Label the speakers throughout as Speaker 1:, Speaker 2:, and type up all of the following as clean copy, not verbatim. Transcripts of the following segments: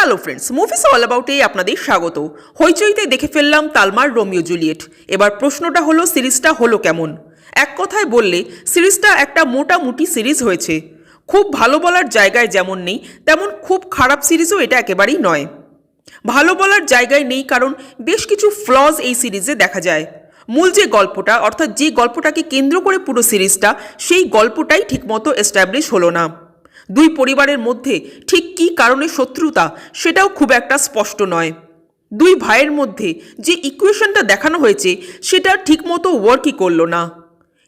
Speaker 1: Hello friends, movies all অ্যাবাউটে আপনাদের স্বাগত। হইচইতে দেখে ফেললাম তালমার রোমিও জুলিয়েট। এবার প্রশ্নটা হলো, সিরিজটা হলো কেমন? এক কথায় বললে সিরিজটা একটা মোটামুটি সিরিজ হয়েছে। খুব ভালো বলার জায়গায় যেমন নেই, তেমন খুব খারাপ সিরিজও এটা একেবারেই নয়। ভালো বলার জায়গায় নেই কারণ বেশ কিছু ফ্লজ এই সিরিজে দেখা যায়। মূল যে গল্পটা, অর্থাৎ যে গল্পটাকে কেন্দ্র করে পুরো সিরিজটা, সেই গল্পটাই ঠিকমতো এস্টাবলিশ হলো না। দুই পরিবারের মধ্যে ঠিক কী কারণে শত্রুতা, সেটাও খুব একটা স্পষ্ট নয়। দুই ভাইয়ের মধ্যে যে ইকুয়েশনটা দেখানো হয়েছে, সেটা ঠিকমতো ওয়ার্কই করলো না।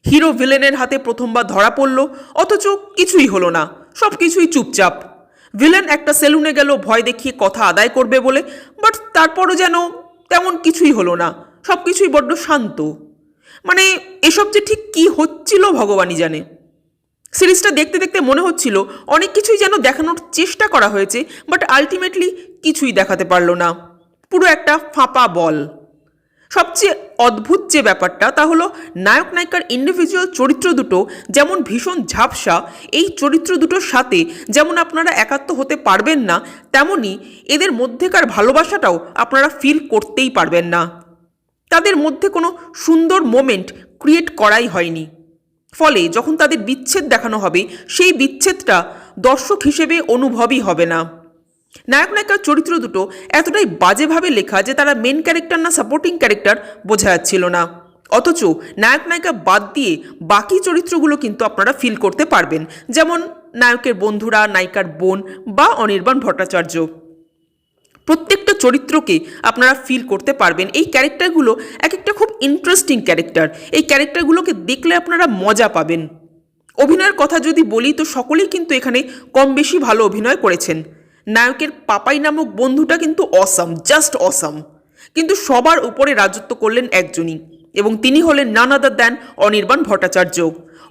Speaker 1: হিরো ভিলেনের হাতে প্রথমবার ধরা পড়ল, অথচ কিছুই হলো না, সব কিছুই চুপচাপ। ভিলেন একটা সেলুনে গেল ভয় দেখিয়ে কথা আদায় করবে বলে, বাট তারপরও যেন তেমন কিছুই হলো না, সব কিছুই বড্ড শান্ত। মানে এসব যে ঠিক কী হচ্ছিল ভগবানই জানে। সিরিজটা দেখতে দেখতে মনে হচ্ছিল অনেক কিছুই যেন দেখানোর চেষ্টা করা হয়েছে, বাট আলটিমেটলি কিছুই দেখাতে পারলো না, পুরো একটা ফাঁপা বল। সবচেয়ে অদ্ভুত যে ব্যাপারটা, তা হলো নায়ক নায়িকার ইন্ডিভিজুয়াল চরিত্র দুটো যেমন ভীষণ ঝাপসা, এই চরিত্র দুটোর সাথে যেমন আপনারা একাত্ম হতে পারবেন না, তেমনি এদের মধ্যেকার ভালোবাসাটাও আপনারা ফিল করতেই পারবেন না। তাদের মধ্যে কোনো সুন্দর মোমেন্ট ক্রিয়েট করাই হয়নি। ফলে যখন তাদের বিচ্ছেদ দেখানো হবে, সেই বিচ্ছেদটা দর্শক হিসেবে অনুভবই হবে না। নায়ক নায়িকার চরিত্র দুটো এতটাই বাজেভাবে লেখা যে তারা মেন ক্যারেক্টার না সাপোর্টিং ক্যারেক্টার বোঝা যাচ্ছিল না। অথচ নায়ক নায়িকা বাদ দিয়ে বাকি চরিত্রগুলো কিন্তু আপনারা ফিল করতে পারবেন, যেমন নায়কের বন্ধুরা, নায়িকার বোন বা অনির্বাণ ভট্টাচার্য। প্রত্যেকটা চরিত্রকে আপনারা ফিল করতে পারবেন। এই ক্যারেক্টারগুলো এক একটা খুব ইন্টারেস্টিং ক্যারেক্টার। এই ক্যারেক্টারগুলোকে দেখলে আপনারা মজা পাবেন। অভিনয়ের কথা যদি বলি, তো সকলেই কিন্তু এখানে কম বেশি ভালো অভিনয় করেছেন। নায়কের পাপাই নামক বন্ধুটা কিন্তু অসাম, জাস্ট অসাম। কিন্তু সবার উপরে রাজত্ব করলেন একজনই, এবং তিনি হলেন নান আদার দ্যান অনির্বাণ ভট্টাচার্য।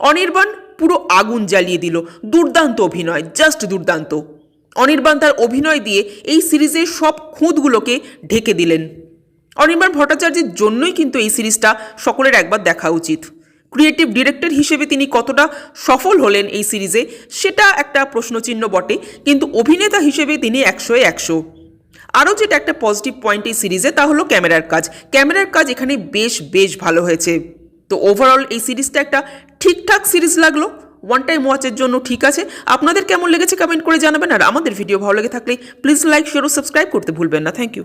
Speaker 1: অনির্বাণ পুরো আগুন জ্বালিয়ে দিল, দুর্দান্ত অভিনয়, জাস্ট দুর্দান্ত। অনির্বাণ তার অভিনয় দিয়ে এই সিরিজের সব খুঁতগুলোকে ঢেকে দিলেন। অনির্বাণ ভট্টাচার্যের জন্যই কিন্তু এই সিরিজটা সকলের একবার দেখা উচিত। ক্রিয়েটিভ ডিরেক্টর হিসেবে তিনি কতটা সফল হলেন এই সিরিজে, সেটা একটা প্রশ্নচিহ্ন বটে, কিন্তু অভিনেতা হিসেবে তিনি 100-এ 100। আরও যেটা একটা পজিটিভ পয়েন্ট এই সিরিজে, তা হলো ক্যামেরার কাজ। ক্যামেরার কাজ এখানে বেশ ভালো হয়েছে। তো ওভারঅল এই সিরিজটা একটা ঠিকঠাক সিরিজ লাগলো, ওয়ান টাইম ওয়াচের জন্য ঠিক আছে। আপনাদের কেমন লেগেছে কমেন্ট করে জানাবেন, আর আমাদের ভিডিও ভালো লেগে থাকলে প্লিজ লাইক, শেয়ার ও সাবস্ক্রাইব করতে ভুলবেন না। Thank you.